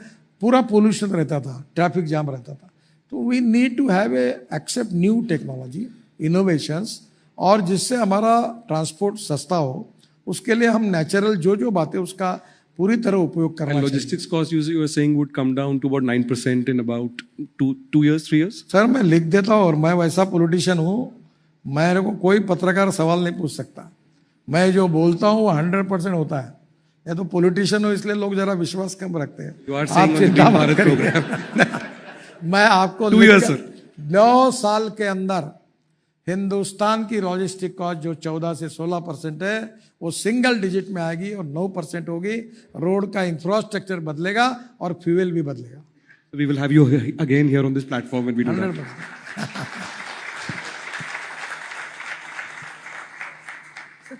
पूरा पोल्यूशन रहता था, ट्रैफिक जाम रहता था। तो we need to have accept new technology, innovations, और जिससे हमारा ट्रांसपोर्ट सस्ता हो, उसके लिए हम नेचुरल जो बातें उसका पूरी तरह उपयोग करना And चाहिए। logistics costs you were saying would come down to about 9% in about two years, 3 years? Sir मैं लिख देता हूँ, और मैं वैसा पॉलिटिशियन हूँ, मेरे को कोई पत्रकार सवाल नहीं पूछ सकता। मैं जो बोलता हूँ वो 100% होता है। ये तो पॉलिटिशियन हो इसलिए लोग जरा विश्वास कम रखते हैं। You are saying on the चिंता Green मत Bharat करिए। program. मैं आपको 2 years, sir. 9 साल के अंदर हिंदुस्तान की लॉजिस्टिक कॉस्ट जो 14 से 16% है, वो सिंगल डिजिट में आएगी और 9% होगी। रोड का इंफ्रास्ट्रक्चर बदलेगा और फ्यूल भी बदलेगा। We will have you again here on this platform when we do that. 100%।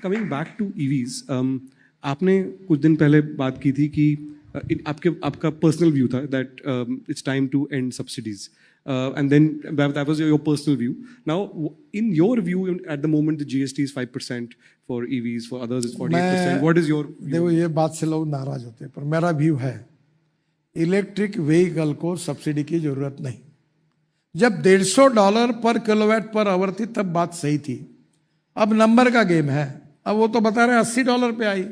Coming back to EVs, आपने कुछ दिन पहले बात की थी कि आपका पर्सनल व्यू था that it's time to end subsidies, and then that was your personal view. Now in your view at the moment the GST is 5% for EVs, for others is 48%. What is your? देखो ये बात से लोग नाराज होते हैं, पर मेरा व्यू है इलेक्ट्रिक व्हीकल को सब्सिडी की जरूरत नहीं। जब $150 पर किलोवाट पर आवर थी तब बात सही थी। अब नंबर का गेम है, अब वो तो बता रहे हैं $80 पे आई।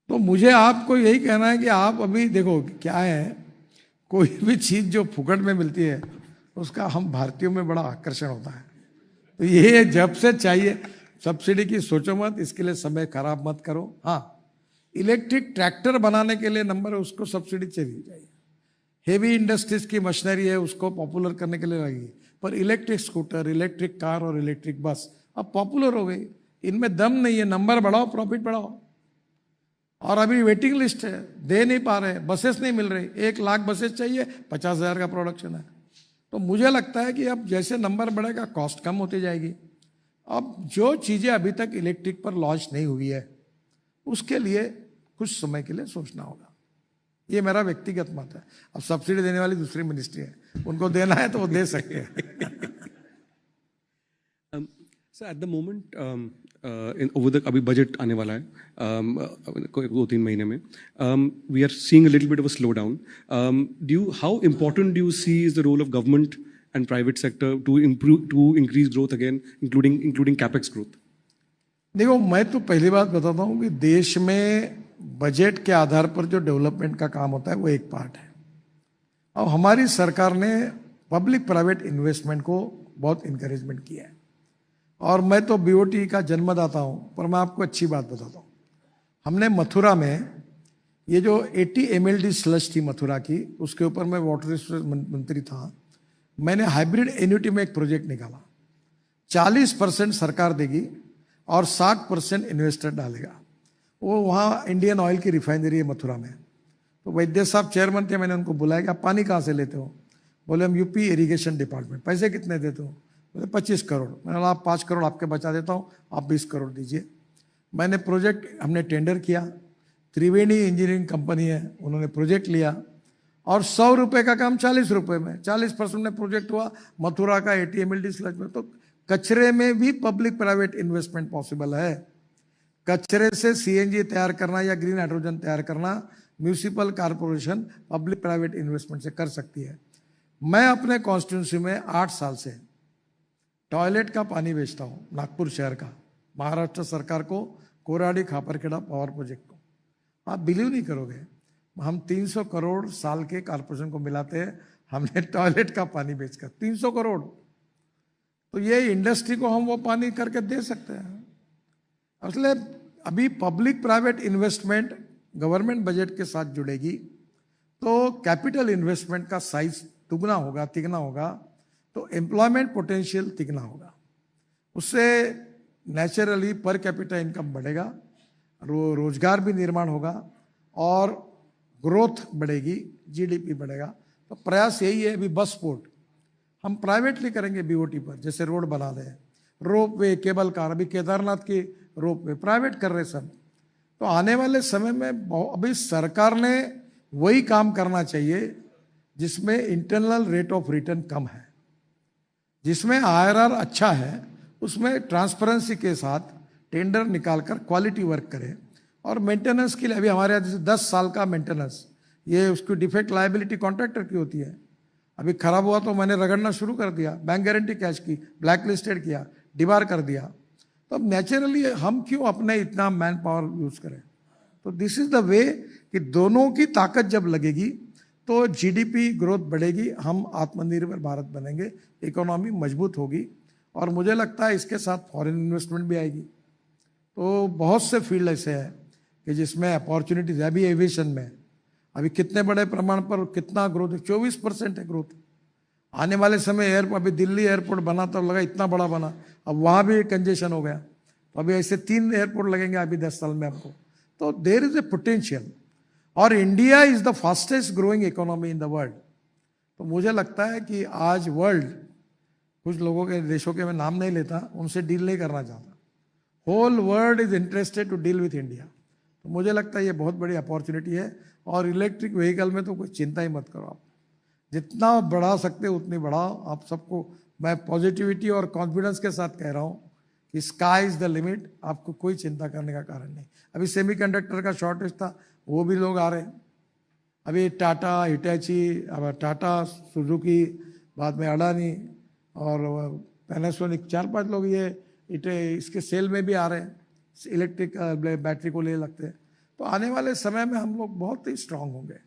तो मुझे आपको यही कहना है कि आप अभी देखो क्या है, कोई भी चीज जो फुकट में मिलती है उसका हम भारतीयों में बड़ा आकर्षण होता है। तो ये जब से चाहिए सब्सिडी की सोचो मत, इसके लिए समय खराब मत करो। हाँ, इलेक्ट्रिक ट्रैक्टर बनाने के लिए नंबर है, उसको सब्सिडी चाहिए चाहिए। हेवी इंडस्ट्रीज की मशीनरी है, उसको पॉपुलर करने के लिए लगेगी। पर इलेक्ट्रिक स्कूटर, इलेक्ट्रिक कार और इलेक्ट्रिक बस अब पॉपुलर हो गई। इनमें दम नहीं है, नंबर बढ़ाओ, प्रॉफिट बढ़ाओ। और अभी वेटिंग लिस्ट है, दे नहीं पा रहे, बसेस नहीं मिल रही। 1 लाख बसेस चाहिए, 50,000 का प्रोडक्शन है। तो मुझे लगता है कि अब जैसे नंबर बढ़ेगा कॉस्ट कम होती जाएगी। अब जो चीज़ें अभी तक इलेक्ट्रिक पर लॉन्च नहीं हुई है उसके लिए कुछ समय के लिए सोचना होगा। ये मेरा व्यक्तिगत मत है। अब सब्सिडी देने वाली दूसरी मिनिस्ट्री है, उनको देना है तो वो दे सकते हैं। Sir at the moment over the अभी बजट आने वाला है 2-3 महीने में, we are seeing a little bit of a slow down. How important do you see is the role of government and private sector to increase growth again, including capex growth? देखो मैं तो पहली बात बताता हूँ कि देश में बजट के आधार पर जो डेवलपमेंट का काम होता है वो एक पार्ट है। अब हमारी सरकार ने पब्लिक प्राइवेट इन्वेस्टमेंट को बहुत इंकरेजमेंट किया है, और मैं तो बीओटी का जन्मदाता हूँ। पर मैं आपको अच्छी बात बताता हूँ, हमने मथुरा में ये जो 80 MLD स्लश थी मथुरा की, उसके ऊपर मैं वाटर रिसोर्स मंत्री था। मैंने हाइब्रिड एन्युटी में एक प्रोजेक्ट निकाला, 40% सरकार देगी और 60% इन्वेस्टर डालेगा। वो वहाँ इंडियन ऑयल की रिफाइनरी है मथुरा में। तो वैद्य साहब चेयरमैन थे, मैंने उनको बुलाया कि आप पानी कहाँ से लेते हो? बोले हम यूपी इरिगेशन डिपार्टमेंट। पैसे कितने देते हो? बोले 25 करोड़। मैंने बोला आप 5 करोड़ आपके बचा देता हूँ, आप 20 करोड़ दीजिए। मैंने प्रोजेक्ट, हमने टेंडर किया, त्रिवेणी इंजीनियरिंग कंपनी है, उन्होंने प्रोजेक्ट लिया और 100 रुपये का काम 40 रुपये में, 40% में प्रोजेक्ट हुआ मथुरा का 80 MLD स्लज में। तो कचरे में भी पब्लिक प्राइवेट इन्वेस्टमेंट पॉसिबल है। कचरे से CNG तैयार करना या ग्रीन हाइड्रोजन तैयार करना municipal corporation public private investment से कर सकती है। मैं अपने कॉन्स्टिट्यूंसी में 8 साल से टॉयलेट का पानी बेचता हूँ, नागपुर शहर का, महाराष्ट्र सरकार को, कोराडी खापरखेड़ा पावर प्रोजेक्ट को। आप बिलीव नहीं करोगे, हम 300 करोड़ साल के कॉरपोरेशन को मिलाते हैं, हमने टॉयलेट का पानी बेचकर 300 करोड़। तो ये इंडस्ट्री को हम वो पानी करके दे सकते हैं। इसलिए अभी public private investment government budget के साथ जुड़ेगी तो कैपिटल इन्वेस्टमेंट का साइज दुगना होगा, तिगना होगा, तो एम्प्लॉयमेंट पोटेंशियल तिगना होगा। उससे नेचुरली पर कैपिटा इनकम बढ़ेगा, रोजगार भी निर्माण होगा और ग्रोथ बढ़ेगी, GDP बढ़ेगा। तो प्रयास यही है। अभी बस पोर्ट हम प्राइवेटली करेंगे BOT पर, जैसे रोड बना दें, रोप वे, केबल कार, अभी केदारनाथ की रोप वे प्राइवेट कर रहे सब। तो आने वाले समय में अभी सरकार ने वही काम करना चाहिए जिसमें इंटरनल रेट ऑफ रिटर्न कम है, जिसमें आईआरआर अच्छा है, उसमें ट्रांसपेरेंसी के साथ टेंडर निकालकर क्वालिटी वर्क करे। और मेंटेनेंस के लिए अभी हमारे यहाँ जैसे 10 साल का मेंटेनेंस, ये उसकी डिफेक्ट लायबिलिटी कॉन्ट्रैक्टर की होती है। अभी खराब हुआ तो मैंने रगड़ना शुरू कर दिया, बैंक गारंटी कैश की, ब्लैक लिस्टेड किया, डिबार कर दिया। तो अब नेचुरली हम क्यों अपने इतना मैन पावर यूज करें? तो दिस इज द वे कि दोनों की ताकत जब लगेगी तो जीडीपी ग्रोथ बढ़ेगी, हम आत्मनिर्भर भारत बनेंगे, इकोनॉमी मजबूत होगी। और मुझे लगता है इसके साथ फॉरेन इन्वेस्टमेंट भी आएगी। तो बहुत से फील्ड ऐसे हैं कि जिसमें अपॉर्चुनिटीज है। अभी एविएशन में अभी कितने बड़े प्रमाण पर कितना ग्रोथ है, 24% है ग्रोथ। आने वाले समय एयरपोर्ट, अभी दिल्ली एयरपोर्ट बना तो लगा इतना बड़ा बना, अब वहाँ भी कंजेशन हो गया। तो अभी ऐसे 3 एयरपोर्ट लगेंगे अभी 10 साल में हमको। तो देर इज ए पोटेंशियल। और India is the fastest growing economy in the world. तो मुझे लगता है कि आज वर्ल्ड, कुछ लोगों के देशों के मैं नाम नहीं लेता, उनसे डील नहीं करना चाहता। Whole world is interested to deal with India. तो मुझे लगता है ये बहुत बड़ी अपॉर्चुनिटी है। और इलेक्ट्रिक व्हीकल में तो कोई चिंता ही मत करो, आप जितना बढ़ा सकते हो उतनी बढ़ाओ। आप सबको मैं पॉजिटिविटी और कॉन्फिडेंस के साथ कह रहा हूँ कि स्काई इज द लिमिट, आपको कोई चिंता करने का कारण नहीं। अभी सेमीकंडक्टर का शॉर्टेज था, वो भी लोग आ रहे हैं। अभी टाटा, हिटैची, टाटा, सुजुकी, बाद में अडानी और पैनासोनिक, 4-5 लोग ये इसके सेल में भी आ रहे हैं, इलेक्ट्रिक बैटरी को ले लगते हैं। तो आने वाले समय में हम लोग बहुत ही स्ट्रांग होंगे,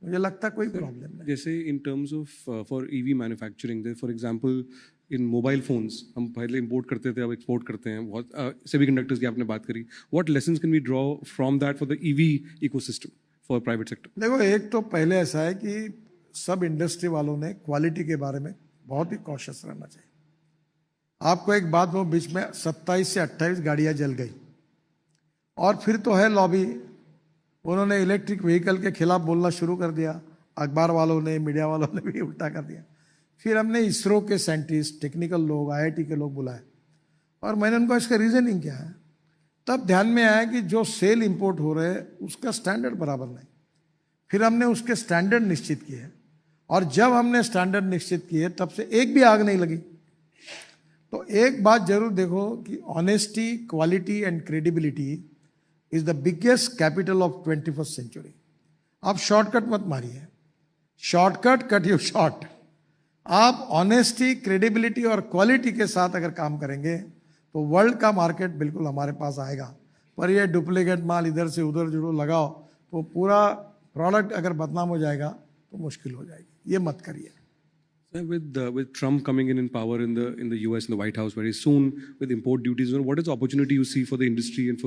मुझे लगता है कोई प्रॉब्लम नहीं। जैसे in terms of for EV manufacturing, for example in mobile phones हम पहले इंपोर्ट करते थे, अब एक्सपोर्ट करते हैं बहुत। सेमीकंडक्टर्स की आपने बात करी, what lessons can we draw from that for the EV ecosystem for private sector? देखो, एक तो पहले ऐसा है कि सब इंडस्ट्री वालों ने क्वालिटी के बारे में बहुत ही कॉशियस रहना चाहिए। आपको एक बात वो, बीच में 27 से 28 गाड़ियां जल गई। और फिर तो है लॉबी, उन्होंने इलेक्ट्रिक व्हीकल के खिलाफ बोलना शुरू कर दिया, अखबार वालों ने, मीडिया वालों ने भी उल्टा कर दिया। फिर हमने इसरो के साइंटिस्ट, टेक्निकल लोग, आईआईटी के लोग बुलाए और मैंने उनको इसका रीजनिंग क्या है, तब ध्यान में आया कि जो सेल इंपोर्ट हो रहे हैं उसका स्टैंडर्ड बराबर नहीं। फिर हमने उसके स्टैंडर्ड निश्चित किए और जब हमने स्टैंडर्ड निश्चित किए तब से एक भी आग नहीं लगी। तो एक बात जरूर देखो कि honesty, quality and credibility is the biggest capital of 21st century. आप शॉर्टकट मत मारिए, शॉर्टकट कट यू शॉर्ट। आप ऑनेस्टी, क्रेडिबिलिटी और क्वालिटी के साथ अगर काम करेंगे तो वर्ल्ड का मार्केट बिल्कुल हमारे पास आएगा। पर ये डुप्लीकेट माल इधर से उधर जुड़ो लगाओ तो पूरा प्रोडक्ट अगर बदनाम हो जाएगा तो मुश्किल हो जाएगी, ये मत करिए। With Trump coming in power in the US, in the White House very soon, with import duties, what is the opportunity you see for the industry and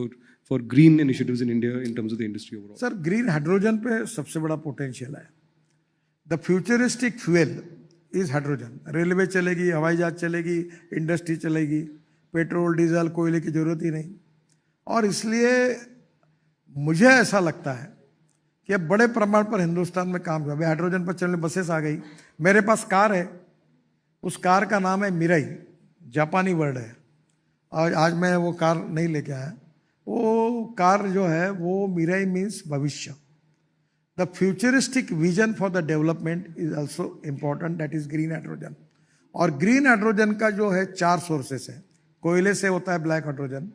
for green initiatives in India in terms of the industry overall? Sir, green hydrogen पे सबसे बड़ा potential है। The futuristic fuel is hydrogen. Railway चलेगी, हवाई जहाज चलेगी, industry चलेगी, petrol, diesel, कोयले की जरूरत ही नहीं। और इसलिए मुझे ऐसा लगता है कि अब बड़े प्रमाण पर हिंदुस्तान में काम हुआ। हाइड्रोजन पर चलने बसेस आ गई। मेरे पास कार है, उस कार का नाम है मिराई, जापानी वर्ड है। और आज मैं वो कार नहीं लेके आया। वो कार जो है वो मिराई मीन्स भविष्य। The futuristic vision for the development is also important, that is green hydrogen. और ग्रीन हाइड्रोजन का जो है 4 सोर्सेस है। कोयले से होता है ब्लैक हाइड्रोजन,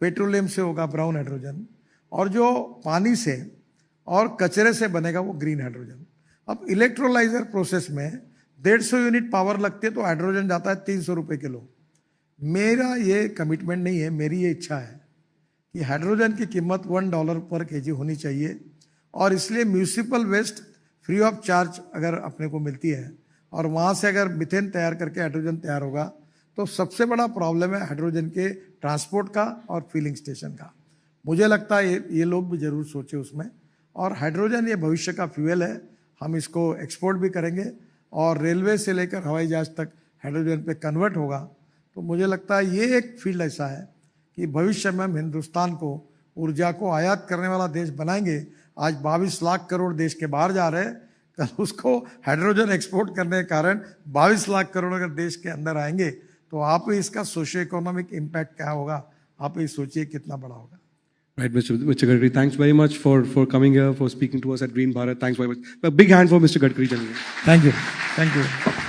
पेट्रोलियम से होगा ब्राउन हाइड्रोजन, और जो पानी से और कचरे से बनेगा वो ग्रीन हाइड्रोजन। अब इलेक्ट्रोलाइजर प्रोसेस में 150 यूनिट पावर लगती है तो हाइड्रोजन जाता है 300 रुपये किलो। मेरा ये कमिटमेंट नहीं है, मेरी ये इच्छा है कि हाइड्रोजन की कीमत $1 पर केजी होनी चाहिए। और इसलिए municipal waste free of charge अगर अपने को मिलती है और वहाँ से अगर मिथेन तैयार करके हाइड्रोजन तैयार होगा तो सबसे बड़ा प्रॉब्लम है हाइड्रोजन के ट्रांसपोर्ट का और फिलिंग स्टेशन का। मुझे लगता है ये लोग भी जरूर सोचे उसमें। और हाइड्रोजन ये भविष्य का फ्यूल है, हम इसको एक्सपोर्ट भी करेंगे और रेलवे से लेकर हवाई जहाज तक हाइड्रोजन पे कन्वर्ट होगा। तो मुझे लगता है ये एक फील्ड ऐसा है कि भविष्य में हम हिंदुस्तान को ऊर्जा को आयात करने वाला देश बनाएंगे। आज 22 लाख करोड़ देश के बाहर जा रहे हैं, कल उसको हाइड्रोजन एक्सपोर्ट करने के कारण 22 लाख करोड़ अगर देश के अंदर आएंगे तो आप इसका सोशियो इकोनॉमिक इम्पैक्ट क्या होगा, आप ये सोचिए कितना बड़ा होगा। Right, Mr. Gadkari, thanks very much for coming here, for speaking to us at Green Bharat. Thanks very much. A big hand for Mr. Gadkari, gentlemen. Thank you. Thank you.